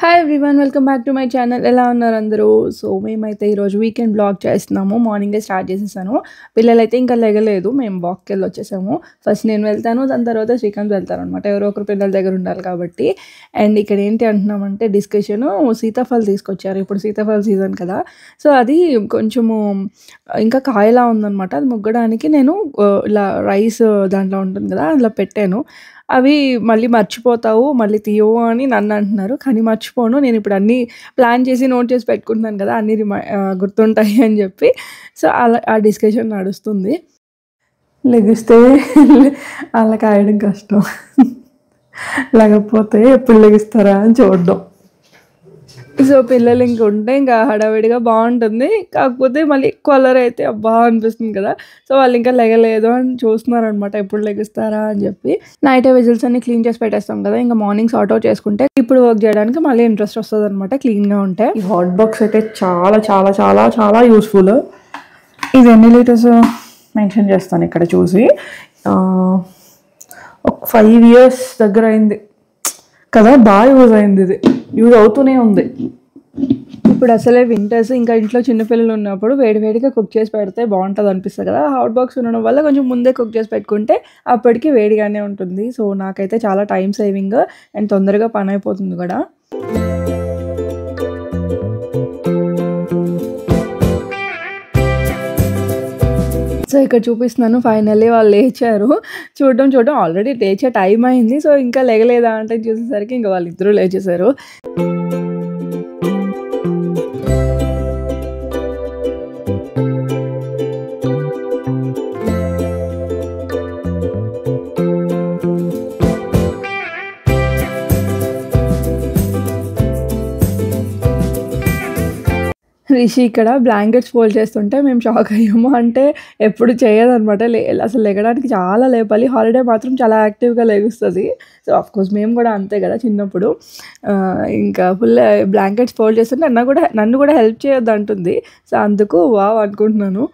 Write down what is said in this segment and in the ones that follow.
Hi everyone welcome back to my channel. ఎలా ఉన్నారు అందరూ? సో మేమైతే ఈరోజు వీకెండ్ బ్లాగ్ చేస్తున్నాము. మార్నింగే స్టార్ట్ చేసేసాను. పిల్లలైతే ఇంకా లెగలేదు. మేము వాక్కి వెళ్ళి వచ్చేసాము. ఫస్ట్ నేను వెళ్తాను, దాని తర్వాత శ్రీకాంత్ వెళ్తాను అనమాట. ఎవరో ఒకరు పిల్లల దగ్గర ఉండాలి కాబట్టి. అండ్ ఇక్కడ ఏంటి అంటున్నామంటే డిస్కషను, సీతాఫలం తీసుకొచ్చారు. ఇప్పుడు సీతాఫలం సీజన్ కదా, సో అది కొంచెము ఇంకా కాయలా ఉందనమాట. అది ముగ్గడానికి నేను ఇలా రైస్ దాంట్లో ఉంటుంది కదా, అందులో పెట్టాను. అవి మళ్ళీ మర్చిపోతావు, మళ్ళీ తీయవు అని నన్ను అంటున్నారు. కానీ మర్చిపోను. నేను ఇప్పుడు అన్నీ ప్లాన్ చేసి నోట్ చేసి పెట్టుకుంటున్నాను కదా, అన్నీ గుర్తుంటాయి అని చెప్పి. సో అలా ఆ డిస్కషన్ నడుస్తుంది. లెగిస్తే అలా కాయడం కష్టం, లేకపోతే ఎప్పుడు లెగిస్తారా అని చూడడం. సో పిల్లలు ఇంక ఉంటే ఇంకా హడావిడిగా బాగుంటుంది. కాకపోతే మళ్ళీ ఎక్కువ అల్లరి అయితే అబ్బా అనిపిస్తుంది కదా. సో వాళ్ళు ఇంకా లెగలేదు అని చూస్తున్నారు అనమాట, ఎప్పుడు లెగిస్తారా అని చెప్పి. నైట్ విజిల్స్ అన్ని క్లీన్ చేసి పెట్టేస్తాం కదా, ఇంకా మార్నింగ్ సార్ట్ అవుట్ చేసుకుంటే ఇప్పుడు వర్క్ చేయడానికి మళ్ళీ ఇంట్రెస్ట్ వస్తుంది అనమాట, క్లీన్గా ఉంటే. ఈ హాట్ బాక్స్ అయితే చాలా చాలా చాలా చాలా యూస్ఫుల్. ఇది ఎన్ని లీటర్స్ మెన్షన్ చేస్తాను ఇక్కడ చూసి. ఒక 5 years దగ్గర అయింది కదా, బాగా యూజ్ అయింది. ఇది యూజ్ అవుతూనే ఉంది. ఇప్పుడు అసలే వింటర్స్, ఇంకా ఇంట్లో చిన్నపిల్లలు ఉన్నప్పుడు వేడివేడిగా కుక్ చేసి పెడితే బాగుంటుంది అనిపిస్తుంది కదా. హాట్ బాక్స్ ఉండడం వల్ల కొంచెం ముందే కుక్ చేసి పెట్టుకుంటే అప్పటికి వేడిగానే ఉంటుంది. సో నాకైతే చాలా టైం సేవింగ్ అండ్ తొందరగా పని అయిపోతుంది కూడా. సో ఇక్కడ చూపిస్తున్నాను, ఫైనల్లీ వాళ్ళు లేచారు. చూడడం ఆల్రెడీ లేచే టైం అయింది. సో ఇంకా లేగలేదా అంటే చూసేసరికి ఇంకా వాళ్ళిద్దరూ లేచేశారు. రిషి ఇక్కడ బ్లాంకెట్స్ ఫోల్డ్ చేస్తుంటే మేము షాక్ అయ్యాము. అంటే ఎప్పుడు చేయదనమాట, అసలు లెగడానికి చాలా లేపాలి. హాలిడే మాత్రం చాలా యాక్టివ్గా లెగుస్తుంది. సో ఆఫ్కోర్స్ మేము కూడా అంతే కదా చిన్నప్పుడు. ఇంకా ఫుల్ బ్లాంకెట్స్ ఫోల్డ్ చేస్తుంటే నన్ను కూడా హెల్ప్ చేయొద్దు అంటుంది. సో అందుకు వావ్ అనుకుంటున్నాను.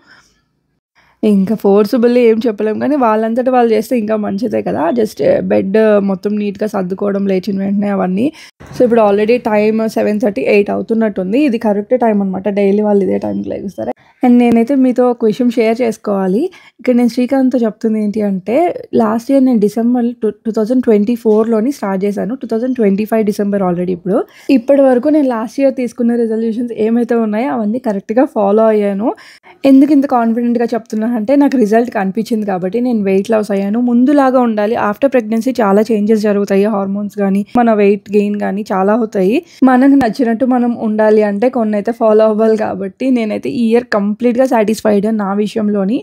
ఇంకా ఫోర్సుబుల్లీ ఏం చెప్పలేము, కానీ వాళ్ళంతటా వాళ్ళు చేస్తే ఇంకా మంచిదే కదా. జస్ట్ బెడ్ మొత్తం నీట్గా సర్దుకోవడం లేచిన వెంటనే అవన్నీ. సో ఇప్పుడు ఆల్రెడీ టైం 7:30, 8 అవుతున్నట్టుంది. ఇది కరెక్ట్ టైం అనమాట, డైలీ వాళ్ళు ఇదే టైంకి లేస్తారు. అండ్ నేనైతే మీతో ఒక విషయం షేర్ చేసుకోవాలి. ఇక్కడ నేను శ్రీకాంత్తో చెప్తుంది ఏంటి అంటే, లాస్ట్ ఇయర్ నేను డిసెంబర్ 2024లోని స్టార్ట్ చేశాను. 2025 డిసెంబర్ ఆల్రెడీ. ఇప్పటి వరకు నేను లాస్ట్ ఇయర్ తీసుకున్న రెజల్యూషన్స్ ఏమైతే ఉన్నాయో అవన్నీ కరెక్ట్గా ఫాలో అయ్యాను. ఎందుకు ఇంత కాన్ఫిడెంట్గా చెప్తున్నాను అంటే, నాకు రిజల్ట్ కనిపించింది కాబట్టి నేను వెయిట్ లాస్ అయ్యాను. ముందులాగా ఉండాలి. ఆఫ్టర్ ప్రెగ్నెన్సీ చాలా చేంజెస్ జరుగుతాయి, హార్మోన్స్ కానీ మన వెయిట్ గెయిన్ కానీ చాలా అవుతాయి. మనకు నచ్చినట్టు మనం ఉండాలి అంటే కొన్ని అయితే ఫాలో అవ్వాలి. కాబట్టి నేనైతే ఈ ఇయర్ కంప్లీట్గా సాటిస్ఫైడ్. నా విషయంలోని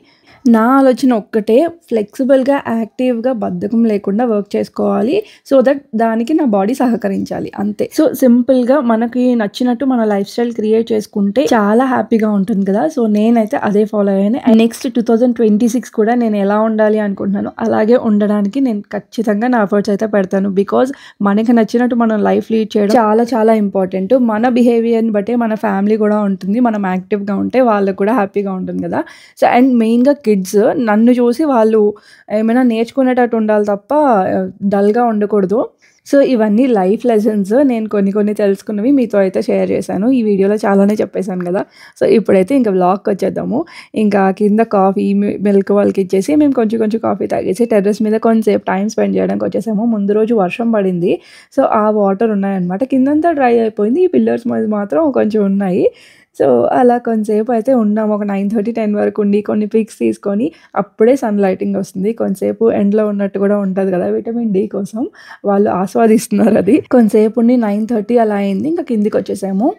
నా ఆలోచన ఒక్కటే, ఫ్లెక్సిబుల్గా యాక్టివ్గా బద్ధకం లేకుండా వర్క్ చేసుకోవాలి. సో దట్ దానికి నా బాడీ సహకరించాలి, అంతే. సో సింపుల్గా మనకి నచ్చినట్టు మన లైఫ్ స్టైల్ క్రియేట్ చేసుకుంటే చాలా హ్యాపీగా ఉంటుంది కదా. సో నేనైతే అదే ఫాలో అయ్యాను. అండ్ నెక్స్ట్ 2026 కూడా నేను ఎలా ఉండాలి అనుకుంటున్నాను అలాగే ఉండడానికి నేను ఖచ్చితంగా నా ఎఫర్ట్స్ అయితే పెడతాను. బికాజ్ మనకి నచ్చినట్టు మనం లైఫ్ లీడ్ చేయడం చాలా చాలా ఇంపార్టెంట్. మన బిహేవియర్ని బట్టే మన ఫ్యామిలీ కూడా ఉంటుంది. మనం యాక్టివ్గా ఉంటే వాళ్ళకు కూడా హ్యాపీగా ఉంటుంది కదా. సో అండ్ మెయిన్గా కిడ్స్ నన్ను చూసి వాళ్ళు ఏమైనా నేర్చుకునేటట్టు ఉండాలి తప్ప డల్గా ఉండకూడదు. సో ఇవన్నీ లైఫ్ లెసన్స్. నేను కొన్ని తెలుసుకున్నవి మీతో అయితే షేర్ చేశాను. ఈ వీడియోలో చాలానే చెప్పేశాను కదా. సో ఇప్పుడైతే ఇంకా వ్లాగ్కి వచ్చేద్దాము. ఇంకా కింద కాఫీ మిల్క్ వాళ్ళకి ఇచ్చేసి మేము కొంచెం కాఫీ తాగేసి టెర్రస్ మీద కొంచెంసేపు టైం స్పెండ్ చేయడానికి వచ్చేసాము. ముందు రోజు వర్షం పడింది. సో ఆ వాటర్ ఉన్నాయన్నమాట. కిందంతా డ్రై అయిపోయింది. ఈ పిల్లర్స్ మీద మాత్రం కొంచెం ఉన్నాయి. సో అలా కొంతసేపు అయితే ఉన్నాము. ఒక 9:30, 10 వరకు ఉండి కొన్ని పిక్స్ తీసుకొని అప్పుడే సన్ లైటింగ్ వస్తుంది. కొంతసేపు ఎండ్లో ఉన్నట్టు కూడా ఉంటుంది కదా, విటమిన్ డి కోసం వాళ్ళు ఆస్వాదిస్తున్నారు అది. కొంతసేపు ఉండి 9:30 అలా అయింది. ఇంకా కిందికి వచ్చేసాము.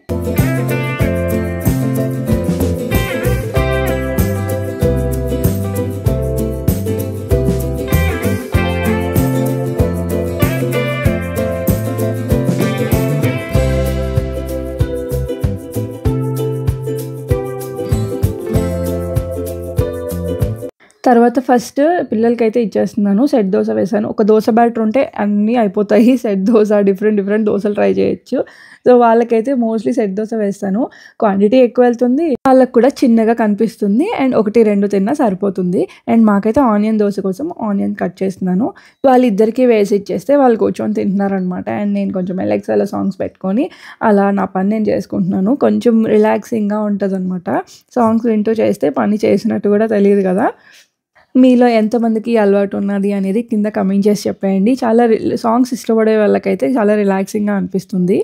తర్వాత ఫస్ట్ పిల్లలకైతే ఇచ్చేస్తున్నాను. సెట్ దోశ వేసాను. ఒక దోశ బ్యాటర్ ఉంటే అన్నీ అయిపోతాయి. సెట్ దోశ, డిఫరెంట్ దోశలు ట్రై చేయొచ్చు. సో వాళ్ళకైతే మోస్ట్లీ సెట్ దోశ వేస్తాను. క్వాంటిటీ ఎక్కువ వెళ్తుంది, వాళ్ళకి కూడా చిన్నగా కనిపిస్తుంది. అండ్ 1, 2 తిన్నా సరిపోతుంది. అండ్ మాకైతే ఆనియన్ దోస కోసం ఆనియన్ కట్ చేస్తున్నాను. వాళ్ళిద్దరికీ వేసి ఇచ్చేస్తే వాళ్ళు కూర్చొని తింటున్నారనమాట. అండ్ నేను కొంచెం ఎలెక్సాలో సాంగ్స్ పెట్టుకొని అలా నా పని నేను చేసుకుంటున్నాను. కొంచెం రిలాక్సింగ్‌గా ఉంటదనమాట. సాంగ్స్ వింటూ చేస్తే పని చేసినట్టు కూడా తెలీదు కదా! మీలో ఎంతమందికి ఈ అలవాటు ఉన్నది అనేది కింద కామెంట్ చేసి చెప్పేయండి. చాలా సాంగ్స్ ఇష్టపడే వాళ్ళకైతే చాలా రిలాక్సింగ్‌గా అనిపిస్తుంది.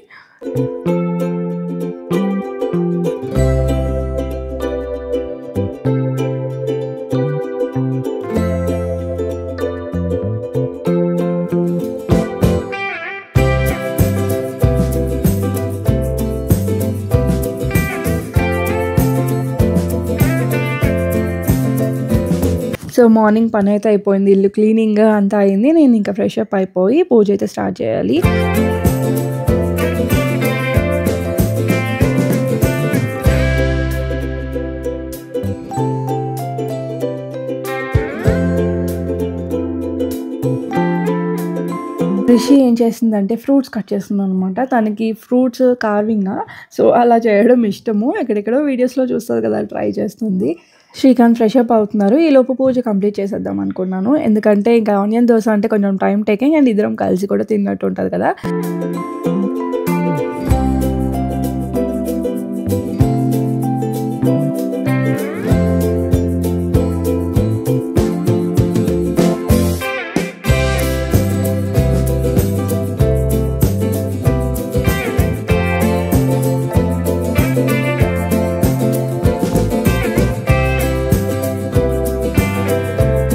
సో, మార్నింగ్ పనైతే అయిపోయింది. ఇల్లు క్లీనింగ్ అంతా అయింది. నేను ఇంకా ఫ్రెష్ అప్ అయిపోయి పూజ అయితే స్టార్ట్ చేయాలి. రిషి ఏం చేసిందంటే ఫ్రూట్స్ కట్ చేస్తుందనమాట. తనకి ఫ్రూట్స్ కార్వింగా సో, అలా చేయడం ఇష్టము. ఎక్కడెక్కడో వీడియోస్‌లో చూస్తది కదా! ట్రై చేస్తుంది. శ్రీకాంత్ ఫ్రెష్ అప్ అవుతున్నారు. ఈలోపు పూజ కంప్లీట్ చేసేద్దాం అనుకున్నాను. ఎందుకంటే ఇంకా ఆనియన్ దోస అంటే కొంచెం టైమ్ టేకింగ్ అండ్ ఇద్దరం కలిసి కూడా తిన్నట్టు ఉంటది కదా!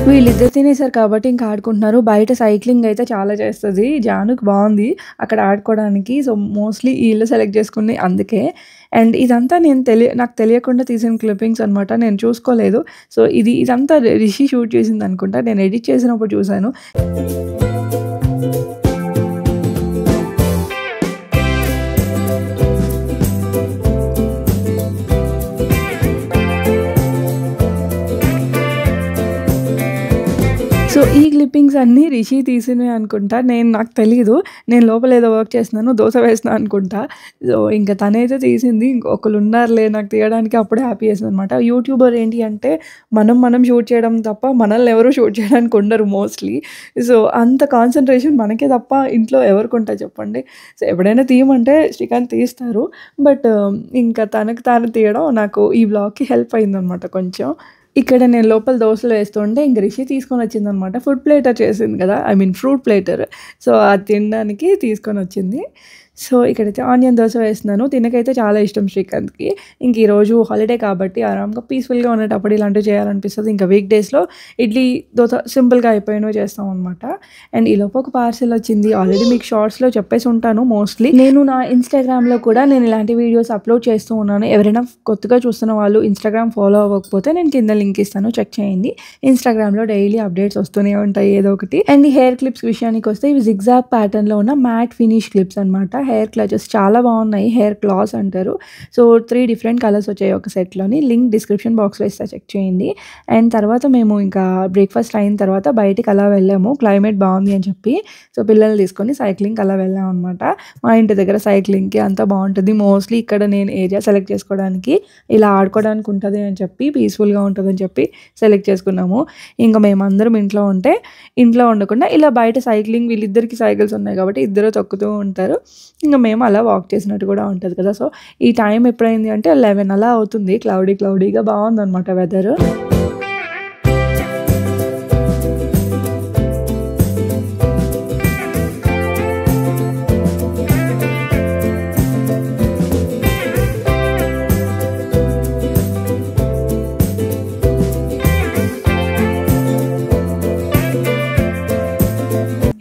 వీళ్ళిద్దరు తినేసారు కాబట్టి ఇంకా ఆడుకుంటున్నారు. బయట సైక్లింగ్ అయితే చాలా చేస్తది. జానుకి బావుంది అక్కడ ఆడుకోవడానికి. సో, మోస్ట్‌లీ ఈళ్ళు సెలెక్ట్ చేసుకుంది అందుకే. అండ్ ఇదంతా నాకు తెలియకుండా తీసిన క్లిప్పింగ్స్ అనమాట. నేను చూసుకోలేదు. సో, ఇదంతా రిషి షూట్ చేసిందనుకుంటా. నేను ఎడిట్ చేసినప్పుడు చూసాను. సో, ఈ క్లిప్పింగ్స్ అన్నీ రిషి తీసినవే అనుకుంటా. నాకు తెలీదు. నేను లోపల ఏదో వర్క్ చేస్తున్నాను. దోస వేస్తున్నా అనుకుంటా. సో, ఇంక తనైతే తీసింది. ఒకళ్ళున్నారులే నాకు తీయడానికి అప్పుడే హ్యాపీ చేసిందనమాట. యూట్యూబర్ ఏంటి అంటే మనం షూట్ చేయడం తప్ప మనల్ని ఎవరు షూట్ చేయడానికి ఉండరు మోస్ట్‌లీ. సో, అంత కాన్సంట్రేషన్ మనకే తప్ప ఇంట్లో ఎవరికుంటాయి చెప్పండి. సో, ఎప్పుడైనా తీయమంటే శ్రీకాంత్ తీస్తారు. బట్ ఇంకా తనకు తాను తీయడం నాకు ఈ వ్లాగ్‌కి హెల్ప్ అయిందనమాట కొంచెం. ఇక్కడ నేను లోపల దోసలు వేస్తుంటే ఇంక రిషి తీసుకొనొచ్చిందనమాట. ఫుడ్ ప్లేటర్ చేసింది కదా! ఫ్రూట్ ప్లేటర్. సో, అది తినడానికి తీసుకొనొచ్చింది. సో, ఇక్కడైతే ఆనియన్ దోస వేస్తున్నాను. తినకైతే చాలా ఇష్టం శ్రీకాంత్‌కి. ఇంక ఈరోజు హాలిడే కాబట్టి ఆరాంగా పీస్‌ఫుల్‌గా ఉండేటప్పుడు ఇలాంటివి చేయాలనిపిస్తది. ఇంకా వీక్ డేస్‌లో ఇడ్లీ, దోస సింపుల్‌గా అయిపోయినవి చేస్తామనమాట. అండ్ ఈలోపు ఒక పార్సెల్ వచ్చింది. ఆల్రెడీ మీకు షార్ట్స్‌లో చెప్పేసి ఉంటాను మోస్ట్‌లీ. నేను నా ఇన్‌స్టాగ్రామ్‌లో కూడా నేను ఇలాంటి వీడియోస్ అప్‌లోడ్ చేస్తూ ఉన్నాను. ఎవరైనా కొత్తగా చూస్తున్న వాళ్ళు ఇన్‌స్టాగ్రామ్ ఫాలో అవ్వకపోతే నేను కింద లింక్ ఇస్తాను. చెక్ చేయండి. ఇన్‌స్టాగ్రామ్‌లో డైలీ అప్డేట్స్ వస్తూనే ఉంటాయి ఏదో ఒకటి. అండ్ ఈ హెయిర్ క్లిప్స్ విషయానికొస్తే ఇవి జిగ్‌జాగ్ ప్యాటర్న్‌లో ఉన్న మ్యాట్ ఫినిష్ క్లిప్స్ అనమాట. హెయిర్ క్లచెస్ చాలా బాగున్నాయి. హెయిర్ క్లాస్ అంటారు. సో, 3 డిఫరెంట్ కలర్స్ వచ్చాయి ఒక సెట్‌లోని. లింక్ డిస్క్రిప్షన్ బాక్స్‌లో ఇస్తా చెక్ చేయండి. అండ్ తర్వాత మేము ఇంకా బ్రేక్‌ఫాస్ట్ అయిన తర్వాత బయటికి అలా వెళ్ళాము. క్లైమేట్ బాగుంది అని చెప్పి. సో, పిల్లల్ని తీసుకొని సైక్లింగ్‌కి అలా వెళ్ళామనమాట. మా ఇంటి దగ్గర సైక్లింగ్‌కి అంతా బాగుంటుంది. మోస్ట్‌లీ ఇక్కడ నేను ఏరియా సెలెక్ట్ చేసుకోవడానికి ఇలా ఆడుకోవడానికి ఉంటది అని చెప్పి పీస్‌ఫుల్‌గా ఉంటదని చెప్పి సెలెక్ట్ చేసుకున్నాము. ఇంక మేమందరం ఇంట్లో ఉంటే ఇంట్లో ఉండకుండా ఇలా బయట సైక్లింగ్ వీళ్ళిద్దరికీ సైకిల్స్ ఉన్నాయి కాబట్టి ఇద్దరు తొక్కుతూ ఉంటారు. ఇంక మేము అలా వాక్ చేసినట్టు కూడా ఉంటది కదా! సో, ఈ టైం ఎప్పుడైంది అంటే 11 అలా అవుతుంది. క్లౌడీగా బాగుందనమాట వెదరు.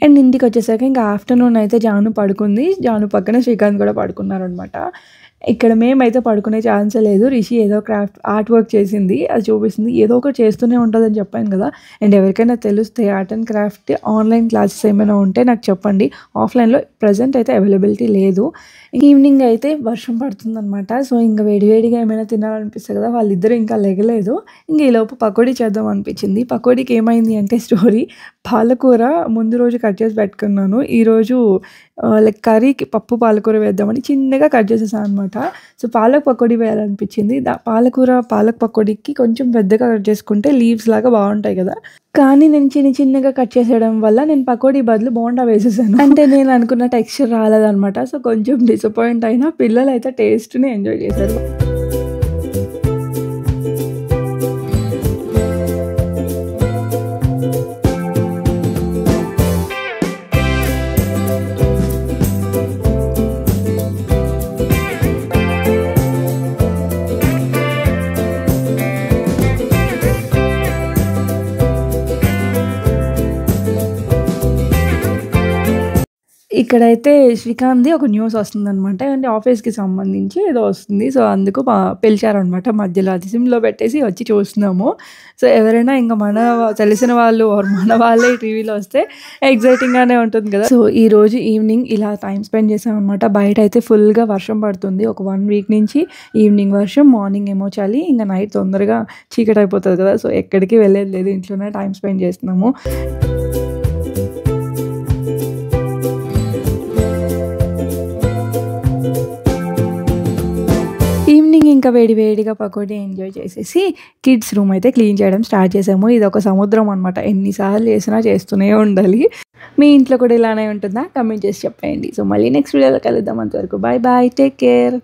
అండ్ ఇంటికొచ్చేసాక ఇంకా ఆఫ్టర్‌నూన్ అయితే జాను పడుకుంది. జాను పక్కన శ్రీకాంత్ కూడా పడుకున్నారనమాట. ఇక్కడ మేమైతే పడుకునే ఛాన్సే లేదు. రిషి ఏదో ఆర్ట్ వర్క్ చేసింది. అది చూపిస్తుంది. ఏదో ఒకటి చేస్తూనే ఉంటదని చెప్పాను కదా! అండ్ ఎవరికైనా తెలిస్తే art and craft online classes ఏమైనా ఉంటే నాకు చెప్పండి. ఆఫ్‌లైన్‌లో ప్రెజెంట్ అయితే అవైలబిలిటీ లేదు. ఈవినింగ్ అయితే వర్షం పడుతుందనమాట. సో, ఇంక వేడిగా ఏమైనా తినాలనిపిస్తది కదా! వాళ్ళిద్దరూ ఇంకా లెగలేదు. ఇంక ఈలోపు పకోడీ చేద్దాం అనిపించింది. పకోడీకి ఏమైంది అంటే స్టోరీ పాలకూర ముందు రోజు కట్ చేసి పెట్టుకున్నాను. ఈరోజు కర్రీకి పప్పు పాలకూర వేద్దామని చిన్నగా కట్ చేసేసాను అనమాట. అనమాట. సో, పాలక్ పకోడీ వేయాలనిపించింది. పాలక్ పకోడీకి కొంచెం పెద్దగా కట్ చేసుకుంటే లీవ్స్ లాగా బావుంటాయి కదా! కానీ నేను చిన్నగా కట్ చేసేయడం వల్ల నేను పకోడీ బదులు బోండా వేసేసాను. అంటే నేను అనుకున్న టెక్స్చర్ రాలేదనమాట. సో, కొంచెం డిసప్పాయింట్ అయినా పిల్లలైతే టేస్ట్‌ని ఎంజాయ్ చేశారు. ఇక్కడైతే శ్రీకాంత్‌ది ఒక న్యూస్ వస్తుందనమాట. అంటే ఆఫీస్‌కి సంబంధించి ఏదో వస్తుంది. సో, అందుకు పిలిచారనమాట మధ్యలో. అది సిమ్‌లో పెట్టేసి వచ్చి చూస్తున్నాము. సో, ఎవరైనా ఇంక తెలిసిన వాళ్ళు ఆర్ మన వాళ్ళే టీవీలో వస్తే ఎక్సైటింగ్‌గానే ఉంటుంది కదా! సో, ఈరోజు ఈవినింగ్ ఇలా టైమ్ స్పెండ్ చేశామనమాట. బయటైతే ఫుల్‌గా వర్షం పడుతుంది. ఒక 1 వీక్ నుంచి ఈవినింగ్ వర్షం, మార్నింగ్ ఏమో చలి, ఇంక నైట్ తొందరగా చీకటయిపోతది కదా! సో, ఎక్కడికి వెళ్ళేది లేదు. ఇంట్లోనే టైమ్ స్పెండ్ చేస్తున్నాము. ఈవినింగ్ ఇంకా వేడిగా పకోడీ ఎంజాయ్ చేసేసి కిడ్స్ రూమ్ అయితే క్లీన్ చేయడం స్టార్ట్ చేసాము. ఇదొక సముద్రం అనమాట. ఎన్ని సార్లు చేసినా చేస్తూనే ఉండాలి. మీ ఇంట్లో కూడా ఇలానే ఉంటుందా? కామెంట్ చేసి చెప్పేయండి. సో, మళ్ళీ నెక్స్ట్ వీడియోలో కలుద్దాం. అంతవరకు బాయ్. Take care.